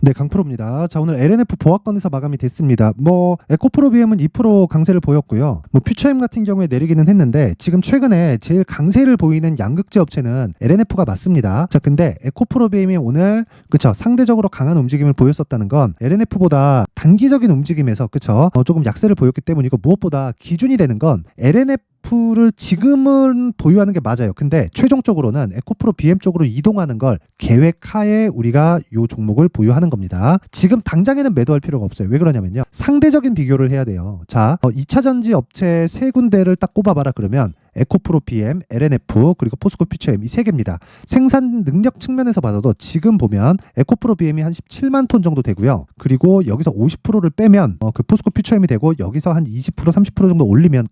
네, 강프로입니다. 자, 오늘 LNF 보합권에서 마감이 됐습니다. 에코프로 BM은 2% 강세를 보였고요. 퓨처엠 같은 경우에 내리기는 했는데 지금 최근에 제일 강세를 보이는 양극재 업체는 LNF가 맞습니다. 자, 근데 에코프로 BM이 오늘 상대적으로 강한 움직임을 보였었다는 건 LNF보다 단기적인 움직임에서 조금 약세를 보였기 때문이고, 무엇보다 기준이 되는 건 LNF를 지금은 보유하는 게 맞아요. 근데 최종적으로는 에코프로 BM 쪽으로 이동하는 걸 계획하에 우리가 이 종목을 보유하는 겁니다. 지금 당장에는 매도할 필요가 없어요. 왜 그러냐면요, 상대적인 비교를 해야 돼요. 자, 2차전지 업체 세 군데를 딱 꼽아봐라 그러면 에코프로 BM, LNF, 그리고 포스코 퓨처엠, 이 세 개입니다. 생산 능력 측면에서 봐도 지금 보면 에코프로 BM이 한 17만 톤 정도 되고요. 그리고 여기서 50%를 빼면 그 포스코 퓨처엠이 되고, 여기서 한 20%, 30% 정도 올리면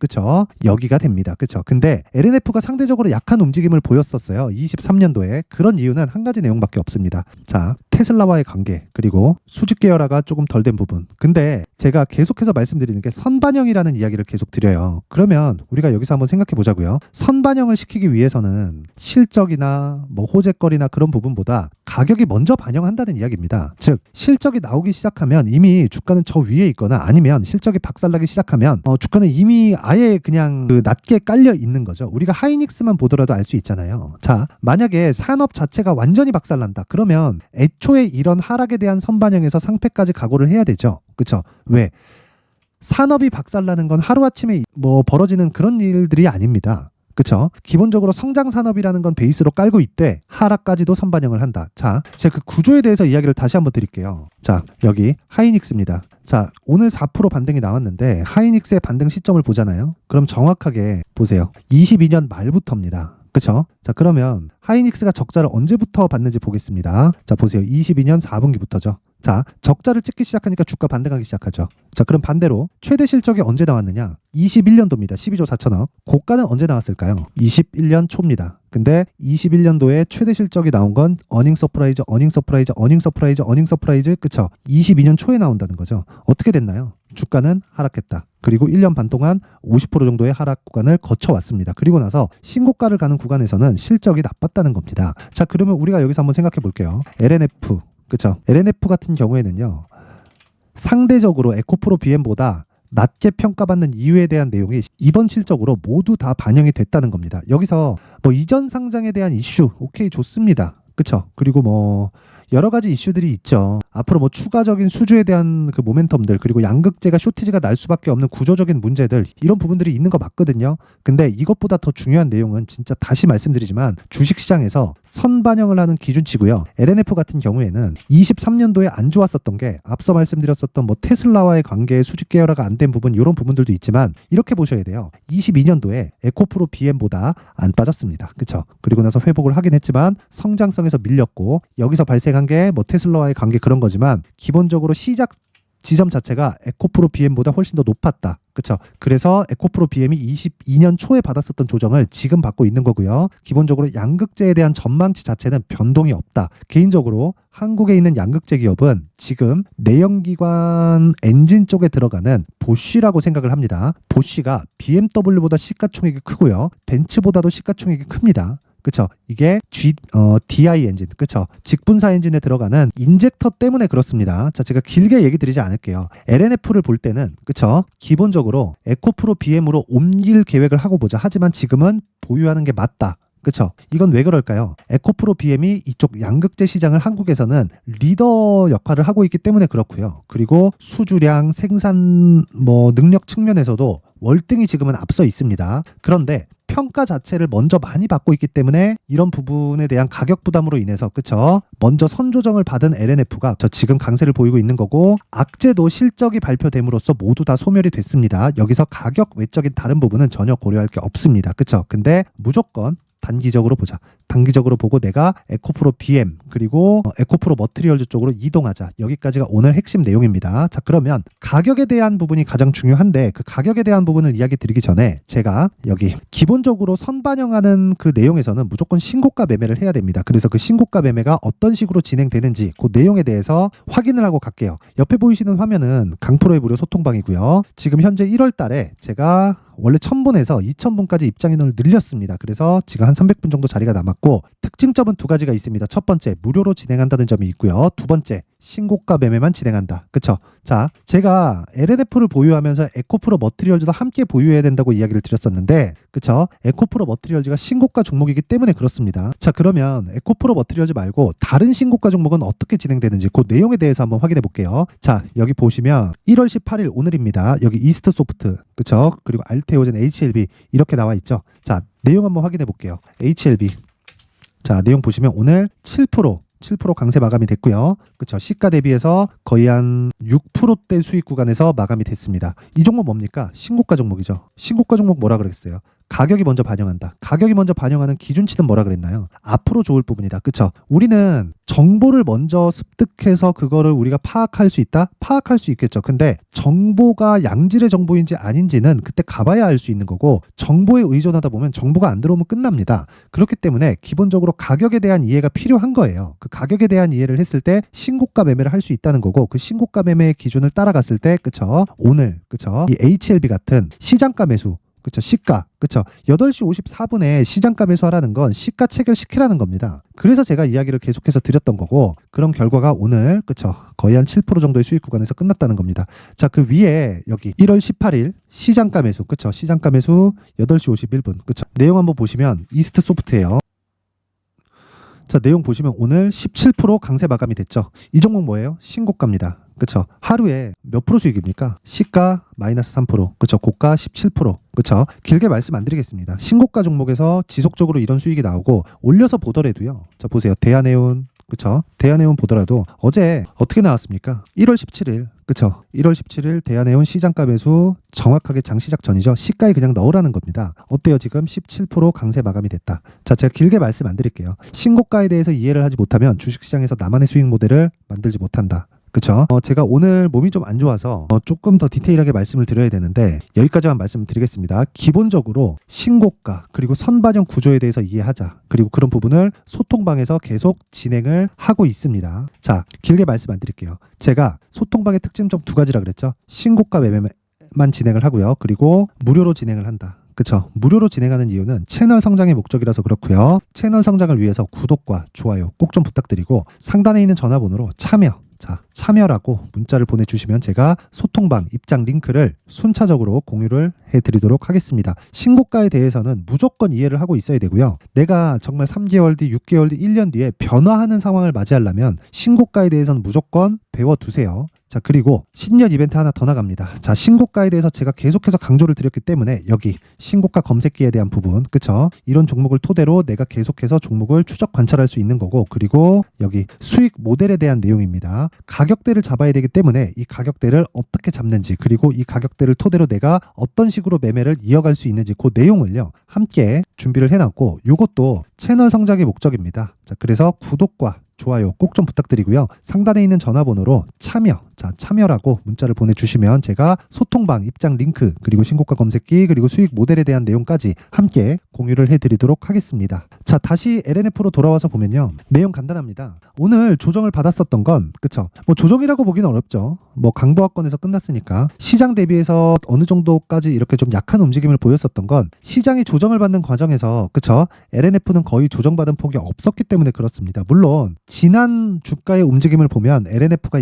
여기가 됩니다. 근데 LNF가 상대적으로 약한 움직임을 보였었어요. 23년도에. 그런 이유는 한 가지 내용밖에 없습니다. 자, 테슬라와의 관계, 그리고 수직 계열화가 조금 덜 된 부분. 근데 제가 계속해서 말씀드리는 게 선반영이라는 이야기를 계속 드려요. 그러면 우리가 여기서 한번 생각해 보자고요. 선반영을 시키기 위해서는 실적이나 호재거리나 그런 부분보다 가격이 먼저 반영한다는 이야기입니다. 즉, 실적이 나오기 시작하면 이미 주가는 저 위에 있거나, 아니면 실적이 박살나기 시작하면 주가는 이미 아예 그냥 낮게 깔려 있는 거죠. 우리가 하이닉스만 보더라도 알 수 있잖아요. 자, 만약에 산업 자체가 완전히 박살난다 그러면 애초에 이런 하락에 대한 선반영에서 상패까지 각오를 해야 되죠. 그렇죠? 왜? 산업이 박살나는 건 하루아침에 벌어지는 그런 일들이 아닙니다. 그쵸? 기본적으로 성장 산업이라는 건 베이스로 깔고 있대 하락까지도 선반영을 한다. 자, 제가 그 구조에 대해서 이야기를 다시 한번 드릴게요. 자, 여기 하이닉스입니다. 자, 오늘 4% 반등이 나왔는데 하이닉스의 반등 시점을 보잖아요. 그럼 정확하게 보세요. 22년 말부터입니다. 그쵸? 자, 그러면 하이닉스가 적자를 언제부터 봤는지 보겠습니다. 자, 보세요. 22년 4분기부터죠. 자, 적자를 찍기 시작하니까 주가 반등하기 시작하죠. 자, 그럼 반대로 최대 실적이 언제 나왔느냐? 21년도입니다. 12조 4천억. 고가는 언제 나왔을까요? 21년 초입니다. 근데 21년도에 최대 실적이 나온 건 어닝 서프라이즈, 그쵸? 22년 초에 나온다는 거죠. 어떻게 됐나요? 주가는 하락했다. 그리고 1년 반 동안 50% 정도의 하락 구간을 거쳐왔습니다. 그리고 나서 신고가를 가는 구간에서는 실적이 나빴다는 겁니다. 자, 그러면 우리가 여기서 한번 생각해 볼게요. LNF, 그쵸? LNF 같은 경우에는요, 상대적으로 에코프로 BM보다 낮게 평가받는 이유에 대한 내용이 이번 실적으로 모두 다 반영이 됐다는 겁니다. 여기서 이전 상장에 대한 이슈, 오케이, 좋습니다. 그쵸? 그리고 여러 가지 이슈들이 있죠. 앞으로 추가적인 수주에 대한 그 모멘텀들, 그리고 양극재가 쇼티지가 날 수밖에 없는 구조적인 문제들, 이런 부분들이 있는 거 맞거든요. 근데 이것보다 더 중요한 내용은 진짜 다시 말씀드리지만 주식시장에서 선반영을 하는 기준치고요. LNF 같은 경우에는 23년도에 안 좋았었던 게 앞서 말씀드렸었던 테슬라와의 관계에 수직 계열화가 안 된 부분, 이런 부분들도 있지만 이렇게 보셔야 돼요. 22년도에 에코프로 BM보다 안 빠졌습니다. 그쵸? 그리고 나서 회복을 하긴 했지만 성장성에서 밀렸고, 여기서 발생한 게 테슬라와의 관계 그런 거지만 기본적으로 시작 지점 자체가 에코프로 BM보다 훨씬 더 높았다. 그쵸? 그래서 에코프로 BM이 22년 초에 받았었던 조정을 지금 받고 있는 거고요. 기본적으로 양극재에 대한 전망치 자체는 변동이 없다. 개인적으로 한국에 있는 양극재 기업은 지금 내연기관 엔진 쪽에 들어가는 보쉬라고 생각을 합니다. 보쉬가 BMW보다 시가총액이 크고요. 벤츠보다도 시가총액이 큽니다. 그쵸? 이게 DI 엔진, 그쵸? 직분사 엔진에 들어가는 인젝터 때문에 그렇습니다. 자, 제가 길게 얘기 드리지 않을게요. LNF를 볼 때는, 그쵸? 기본적으로 에코프로 BM으로 옮길 계획을 하고 보자. 하지만 지금은 보유하는 게 맞다. 그쵸? 이건 왜 그럴까요? 에코프로 BM이 이쪽 양극재 시장을 한국에서는 리더 역할을 하고 있기 때문에 그렇고요. 그리고 수주량, 생산 능력 측면에서도 월등히 지금은 앞서 있습니다. 그런데 평가 자체를 먼저 많이 받고 있기 때문에 이런 부분에 대한 가격 부담으로 인해서, 그쵸? 먼저 선조정을 받은 LNF가 지금 강세를 보이고 있는 거고, 악재도 실적이 발표됨으로써 모두 다 소멸이 됐습니다. 여기서 가격 외적인 다른 부분은 전혀 고려할 게 없습니다. 그쵸? 근데 무조건 단기적으로 보자. 단기적으로 보고 내가 에코프로 BM 그리고 에코프로 머티리얼즈 쪽으로 이동하자. 여기까지가 오늘 핵심 내용입니다. 자, 그러면 가격에 대한 부분이 가장 중요한데 그 가격에 대한 부분을 이야기 드리기 전에 제가 여기 기본적으로 선반영하는 그 내용에서는 무조건 신고가 매매를 해야 됩니다. 그래서 그 신고가 매매가 어떤 식으로 진행되는지 그 내용에 대해서 확인을 하고 갈게요. 옆에 보이시는 화면은 강프로의 무료 소통방이고요. 지금 현재 1월 달에 제가 원래 1000분에서 2000분까지 입장인원을 늘렸습니다. 그래서 지금 한 300분 정도 자리가 남았고 나왔고 특징점은 두 가지가 있습니다. 첫 번째, 무료로 진행한다는 점이 있고요. 두 번째, 신고가 매매만 진행한다. 그쵸? 자, 제가 LNF를 보유하면서 에코프로 머티리얼즈도 함께 보유해야 된다고 이야기를 드렸었는데, 그쵸? 에코프로 머티리얼즈가 신고가 종목이기 때문에 그렇습니다. 자, 그러면 에코프로 머티리얼즈 말고 다른 신고가 종목은 어떻게 진행되는지 그 내용에 대해서 한번 확인해 볼게요. 자, 여기 보시면 1월 18일 오늘입니다. 여기 이스트 소프트, 그쵸? 그리고 알테오젠, HLB 이렇게 나와 있죠. 자, 내용 한번 확인해 볼게요. HLB. 자, 내용 보시면 오늘 7% 강세 마감이 됐고요. 그쵸? 시가 대비해서 거의 한 6%대 수익 구간에서 마감이 됐습니다. 이 종목 뭡니까? 신고가 종목이죠. 신고가 종목 뭐라 그랬어요? 가격이 먼저 반영한다. 가격이 먼저 반영하는 기준치는 뭐라 그랬나요? 앞으로 좋을 부분이다. 그쵸? 우리는 정보를 먼저 습득해서 그거를 우리가 파악할 수 있다? 파악할 수 있겠죠. 근데 정보가 양질의 정보인지 아닌지는 그때 가봐야 알 수 있는 거고, 정보에 의존하다 보면 정보가 안 들어오면 끝납니다. 그렇기 때문에 기본적으로 가격에 대한 이해가 필요한 거예요. 그 가격에 대한 이해를 했을 때 신고가 매매를 할 수 있다는 거고, 그 신고가 매매의 기준을 따라갔을 때, 그쵸? 오늘, 그쵸? 이 HLB 같은 시장가 매수, 그쵸? 시가, 그쵸? 8시 54분에 시장가 매수하라는 건 시가 체결시키라는 겁니다. 그래서 제가 이야기를 계속해서 드렸던 거고, 그런 결과가 오늘, 그쵸? 거의 한 7% 정도의 수익 구간에서 끝났다는 겁니다. 자, 그 위에 여기 1월 18일 시장가 매수, 그쵸? 시장가 매수 8시 51분, 그쵸? 내용 한번 보시면 이스트 소프트예요. 자, 내용 보시면 오늘 17% 강세 마감이 됐죠. 이 종목 뭐예요? 신고가입니다. 그쵸? 하루에 몇 프로 수익입니까? 시가 마이너스 3%, 그쵸? 고가 17%, 그쵸? 길게 말씀 안 드리겠습니다. 신고가 종목에서 지속적으로 이런 수익이 나오고, 올려서 보더라도요. 자, 보세요. 대한해운, 그쵸? 대한해운 보더라도 어제 어떻게 나왔습니까? 1월 17일, 그쵸? 1월 17일 대한해운 시장가 매수 정확하게 장 시작 전이죠. 시가에 그냥 넣으라는 겁니다. 어때요? 지금 17% 강세 마감이 됐다. 자, 제가 길게 말씀 안 드릴게요. 신고가에 대해서 이해를 하지 못하면 주식시장에서 나만의 수익 모델을 만들지 못한다. 그쵸? 제가 오늘 몸이 좀 안 좋아서 조금 더 디테일하게 말씀을 드려야 되는데 여기까지만 말씀을 드리겠습니다. 기본적으로 신고가 그리고 선반영 구조에 대해서 이해하자. 그리고 그런 부분을 소통방에서 계속 진행을 하고 있습니다. 자, 길게 말씀 안 드릴게요. 제가 소통방의 특징점 두 가지라 그랬죠. 신고가 매매만 진행을 하고요. 그리고 무료로 진행을 한다. 그쵸? 무료로 진행하는 이유는 채널 성장의 목적이라서 그렇고요. 채널 성장을 위해서 구독과 좋아요 꼭 좀 부탁드리고, 상단에 있는 전화번호로 참여라고 문자를 보내주시면 제가 소통방 입장 링크를 순차적으로 공유를 해드리도록 하겠습니다. 신고가에 대해서는 무조건 이해를 하고 있어야 되고요. 내가 정말 3개월 뒤, 6개월 뒤, 1년 뒤에 변화하는 상황을 맞이하려면 신고가에 대해서는 무조건 배워두세요. 자, 그리고 신년 이벤트 하나 더 나갑니다. 자, 신고가에 대해서 제가 계속해서 강조를 드렸기 때문에 여기 신고가 검색기에 대한 부분, 그쵸? 이런 종목을 토대로 내가 계속해서 종목을 추적 관찰할 수 있는 거고, 그리고 여기 수익 모델에 대한 내용입니다. 가격대를 잡아야 되기 때문에 이 가격대를 어떻게 잡는지, 그리고 이 가격대를 토대로 내가 어떤 식으로 매매를 이어갈 수 있는지 그 내용을요 함께 준비를 해놨고, 이것도 채널 성장의 목적입니다. 자, 그래서 구독과 좋아요 꼭 좀 부탁드리고요. 상단에 있는 전화번호로 참여라고 문자를 보내주시면 제가 소통방 입장 링크, 그리고 신고가 검색기, 그리고 수익 모델에 대한 내용까지 함께 공유를 해드리도록 하겠습니다. 자, 다시 LNF로 돌아와서 보면요. 내용 간단합니다. 오늘 조정을 받았었던 건, 그쵸? 뭐 조정이라고 보기는 어렵죠. 뭐 강보합권에서 끝났으니까 시장 대비해서 어느 정도까지 이렇게 좀 약한 움직임을 보였었던 건 시장이 조정을 받는 과정에서, 그쵸? LNF는 거의 조정받은 폭이 없었기 때문에 그렇습니다. 물론 지난 주가의 움직임을 보면 LNF가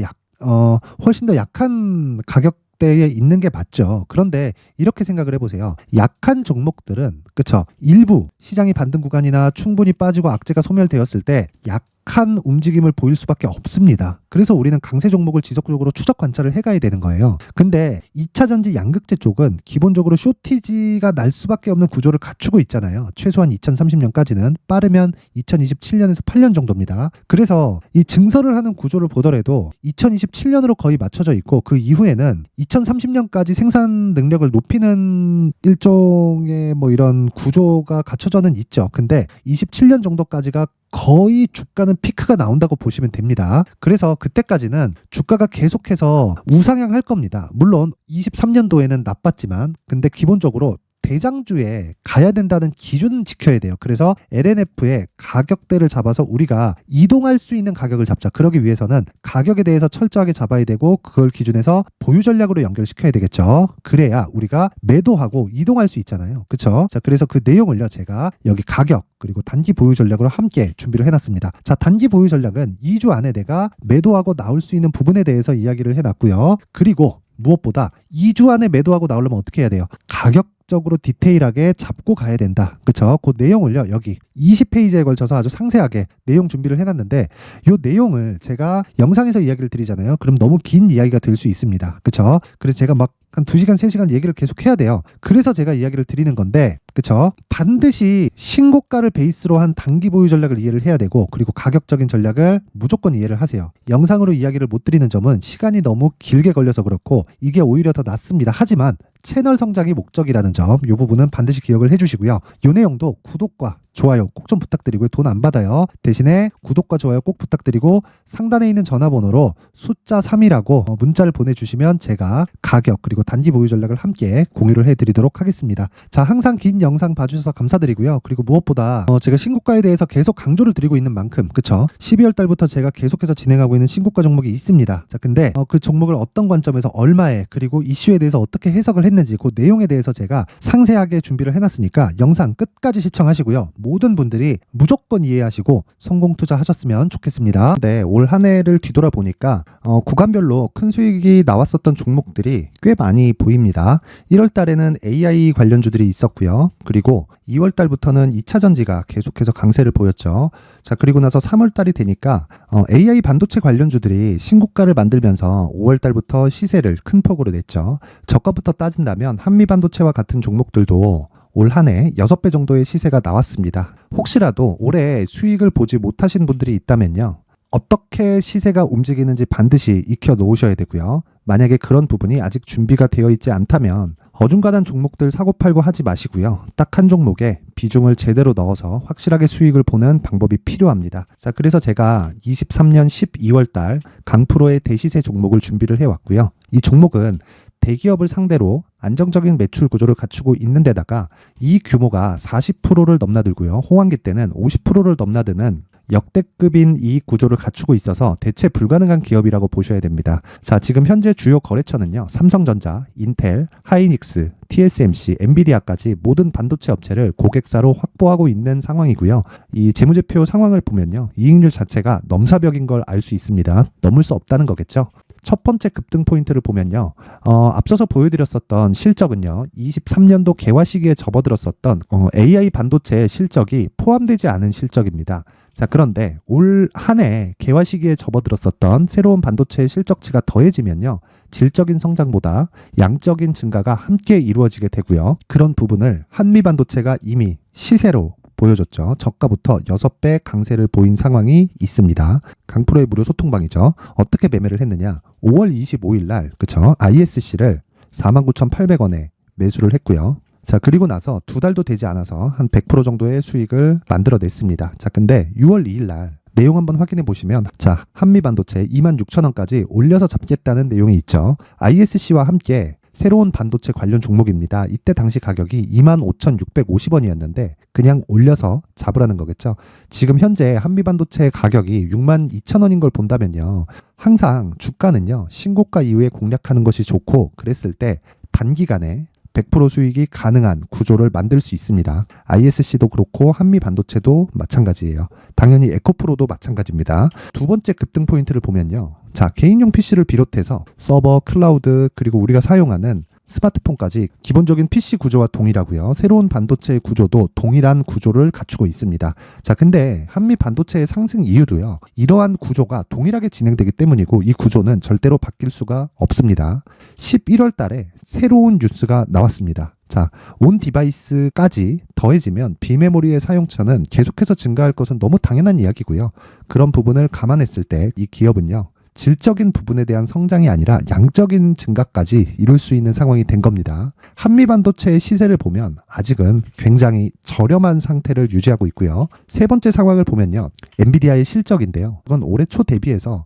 훨씬 더 약한 가격대에 있는 게 맞죠. 그런데 이렇게 생각을 해보세요. 약한 종목들은, 그쵸? 일부 시장이 반등 구간이나 충분히 빠지고 악재가 소멸되었을 때 약한 움직임을 보일 수밖에 없습니다. 그래서 우리는 강세 종목을 지속적으로 추적 관찰을 해가야 되는 거예요. 근데 2차 전지 양극재 쪽은 기본적으로 쇼티지가 날 수밖에 없는 구조를 갖추고 있잖아요. 최소한 2030년까지는, 빠르면 2027년에서 8년 정도입니다. 그래서 이 증설을 하는 구조를 보더라도 2027년으로 거의 맞춰져 있고, 그 이후에는 2030년까지 생산 능력을 높이는 일종의 뭐 이런 구조가 갖춰져는 있죠. 근데 27년 정도까지가 거의 주가는 피크가 나온다고 보시면 됩니다. 그래서 그때까지는 주가가 계속해서 우상향할 겁니다. 물론 23년도에는 나빴지만, 근데 기본적으로 대장주에 가야 된다는 기준은 지켜야 돼요. 그래서 LNF의 가격대를 잡아서 우리가 이동할 수 있는 가격을 잡자. 그러기 위해서는 가격에 대해서 철저하게 잡아야 되고 그걸 기준해서 보유 전략으로 연결시켜야 되겠죠. 그래야 우리가 매도하고 이동할 수 있잖아요. 그렇죠? 자, 그래서 그 내용을요. 제가 여기 가격 그리고 단기 보유 전략으로 함께 준비를 해놨습니다. 자, 단기 보유 전략은 2주 안에 내가 매도하고 나올 수 있는 부분에 대해서 이야기를 해놨고요. 그리고 무엇보다 2주 안에 매도하고 나오려면 어떻게 해야 돼요? 가격적으로 디테일하게 잡고 가야 된다. 그쵸? 그 내용을요, 여기 20페이지에 걸쳐서 아주 상세하게 내용 준비를 해놨는데, 이 내용을 제가 영상에서 이야기를 드리잖아요. 그럼 너무 긴 이야기가 될 수 있습니다. 그쵸? 그래서 제가 막 한 2시간, 3시간 얘기를 계속 해야 돼요. 그래서 제가 이야기를 드리는 건데, 그쵸? 반드시 신고가를 베이스로 한 단기 보유 전략을 이해를 해야 되고, 그리고 가격적인 전략을 무조건 이해를 하세요. 영상으로 이야기를 못 드리는 점은 시간이 너무 길게 걸려서 그렇고, 이게 오히려 더 낫습니다. 하지만 채널 성장이 목적이라는 점, 이 부분은 반드시 기억을 해주시고요. 이 내용도 구독과 좋아요 꼭 좀 부탁드리고요. 돈 안 받아요. 대신에 구독과 좋아요 꼭 부탁드리고 상단에 있는 전화번호로 숫자 3이라고 문자를 보내주시면 제가 가격 그리고 단기 보유 전략을 함께 공유를 해드리도록 하겠습니다. 자, 항상 긴 영상 봐주셔서 감사드리고요. 그리고 무엇보다 제가 신고가에 대해서 계속 강조를 드리고 있는 만큼, 그쵸? 12월 달부터 제가 계속해서 진행하고 있는 신고가 종목이 있습니다. 자, 근데 그 종목을 어떤 관점에서 얼마에 그리고 이슈에 대해서 어떻게 해석을 했는지 그 내용에 대해서 제가 상세하게 준비를 해놨으니까 영상 끝까지 시청하시고요. 모든 분들이 무조건 이해하시고 성공 투자하셨으면 좋겠습니다. 네, 올 한 해를 뒤돌아보니까 구간별로 큰 수익이 나왔었던 종목들이 꽤 많이 보입니다. 1월 달에는 AI 관련주들이 있었고요. 그리고 2월 달부터는 2차 전지가 계속해서 강세를 보였죠. 자, 그리고 나서 3월 달이 되니까 AI 반도체 관련주들이 신고가를 만들면서 5월 달부터 시세를 큰 폭으로 냈죠. 저가부터 따진다면 한미 반도체와 같은 종목들도 올 한 해 6배 정도의 시세가 나왔습니다. 혹시라도 올해 수익을 보지 못하신 분들이 있다면요. 어떻게 시세가 움직이는지 반드시 익혀 놓으셔야 되고요. 만약에 그런 부분이 아직 준비가 되어 있지 않다면 어중간한 종목들 사고팔고 하지 마시고요. 딱 한 종목에 비중을 제대로 넣어서 확실하게 수익을 보는 방법이 필요합니다. 자, 그래서 제가 23년 12월 달 강프로의 대시세 종목을 준비를 해왔고요. 이 종목은 대기업을 상대로 안정적인 매출 구조를 갖추고 있는 데다가 이 규모가 40%를 넘나들고요. 호황기 때는 50%를 넘나드는 역대급인 이익 구조를 갖추고 있어서 대체 불가능한 기업이라고 보셔야 됩니다. 자, 지금 현재 주요 거래처는요. 삼성전자, 인텔, 하이닉스, TSMC, 엔비디아까지 모든 반도체 업체를 고객사로 확보하고 있는 상황이고요. 이 재무제표 상황을 보면요. 이익률 자체가 넘사벽인 걸 알 수 있습니다. 넘을 수 없다는 거겠죠. 첫 번째 급등 포인트를 보면요. 앞서서 보여드렸었던 실적은요. 23년도 개화 시기에 접어들었었던 AI 반도체 실적이 포함되지 않은 실적입니다. 자, 그런데 올 한 해 개화 시기에 접어들었었던 새로운 반도체의 실적치가 더해지면요. 질적인 성장보다 양적인 증가가 함께 이루어지게 되고요. 그런 부분을 한미 반도체가 이미 시세로 보여줬죠. 저가부터 6배 강세를 보인 상황이 있습니다. 강프로의 무료 소통방이죠. 어떻게 매매를 했느냐. 5월 25일 날, 그쵸? ISC를 49,800원에 매수를 했고요. 자, 그리고 나서 2달도 되지 않아서 한 100% 정도의 수익을 만들어냈습니다. 자, 근데 6월 2일 날 내용 한번 확인해 보시면, 자, 한미반도체 26,000원까지 올려서 잡겠다는 내용이 있죠. ISC와 함께 새로운 반도체 관련 종목입니다. 이때 당시 가격이 25,650원이었는데 그냥 올려서 잡으라는 거겠죠. 지금 현재 한미반도체 가격이 62,000원인 걸 본다면요. 항상 주가는요. 신고가 이후에 공략하는 것이 좋고, 그랬을 때 단기간에 100% 수익이 가능한 구조를 만들 수 있습니다. ISC도 그렇고 한미 반도체도 마찬가지예요. 당연히 에코프로도 마찬가지입니다. 두 번째 급등 포인트를 보면요. 자, 개인용 PC를 비롯해서 서버, 클라우드, 그리고 우리가 사용하는 스마트폰까지 기본적인 PC 구조와 동일하고요. 새로운 반도체의 구조도 동일한 구조를 갖추고 있습니다. 자, 근데 한미 반도체의 상승 이유도요. 이러한 구조가 동일하게 진행되기 때문이고 이 구조는 절대로 바뀔 수가 없습니다. 11월 달에 새로운 뉴스가 나왔습니다. 자, 온 디바이스까지 더해지면 비메모리의 사용처는 계속해서 증가할 것은 너무 당연한 이야기고요. 그런 부분을 감안했을 때 이 기업은요. 질적인 부분에 대한 성장이 아니라 양적인 증가까지 이룰 수 있는 상황이 된 겁니다. 한미반도체의 시세를 보면 아직은 굉장히 저렴한 상태를 유지하고 있고요. 세 번째 상황을 보면요. 엔비디아의 실적인데요. 이건 올해 초 대비해서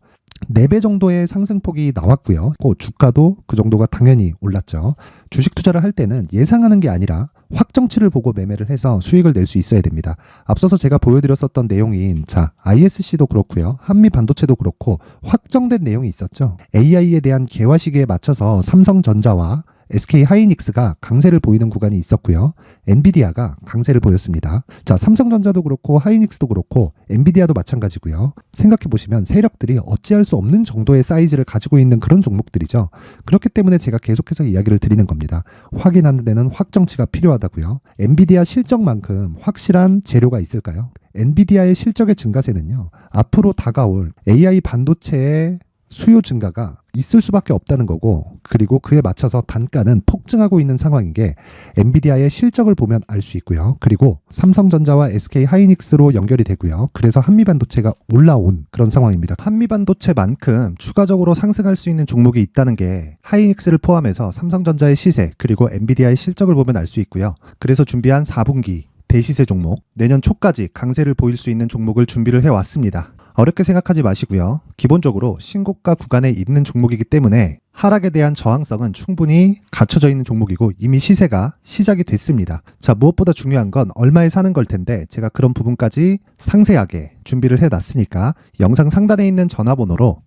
4배 정도의 상승폭이 나왔고요. 주가도 그 정도가 당연히 올랐죠. 주식 투자를 할 때는 예상하는 게 아니라 확정치를 보고 매매를 해서 수익을 낼 수 있어야 됩니다. 앞서서 제가 보여드렸었던 내용인 ISC도 그렇고요. 한미반도체도 그렇고 확정된 내용이 있었죠. AI에 대한 개화 시기에 맞춰서 삼성전자와 SK 하이닉스가 강세를 보이는 구간이 있었고요. 엔비디아가 강세를 보였습니다. 삼성전자도 그렇고 하이닉스도 그렇고 엔비디아도 마찬가지고요. 생각해 보시면 세력들이 어찌할 수 없는 정도의 사이즈를 가지고 있는 그런 종목들이죠. 그렇기 때문에 제가 계속해서 이야기를 드리는 겁니다. 확인하는 데는 확정치가 필요하다고요. 엔비디아 실적만큼 확실한 재료가 있을까요? 엔비디아의 실적의 증가세는요. 앞으로 다가올 AI 반도체의 수요 증가가 있을 수밖에 없다는 거고, 그리고 그에 맞춰서 단가는 폭증하고 있는 상황인 게 엔비디아의 실적을 보면 알 수 있고요. 그리고 삼성전자와 SK 하이닉스로 연결이 되고요. 그래서 한미반도체가 올라온 그런 상황입니다. 한미반도체만큼 추가적으로 상승할 수 있는 종목이 있다는 게 하이닉스를 포함해서 삼성전자의 시세 그리고 엔비디아의 실적을 보면 알 수 있고요. 그래서 준비한 4분기 대시세 종목, 내년 초까지 강세를 보일 수 있는 종목을 준비를 해왔습니다. 어렵게 생각하지 마시고요. 기본적으로 신고가 구간에 있는 종목이기 때문에 하락에 대한 저항성은 충분히 갖춰져 있는 종목이고 이미 시세가 시작이 됐습니다. 무엇보다 중요한 건 얼마에 사는 걸 텐데 제가 그런 부분까지 상세하게 준비를 해놨으니까 영상 상단에 있는 전화번호로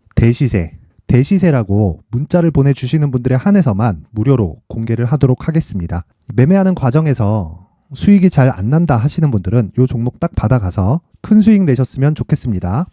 대시세라고 문자를 보내주시는 분들에 한해서만 무료로 공개를 하도록 하겠습니다. 매매하는 과정에서 수익이 잘 안 난다 하시는 분들은 이 종목 딱 받아가서 큰 수익 내셨으면 좋겠습니다.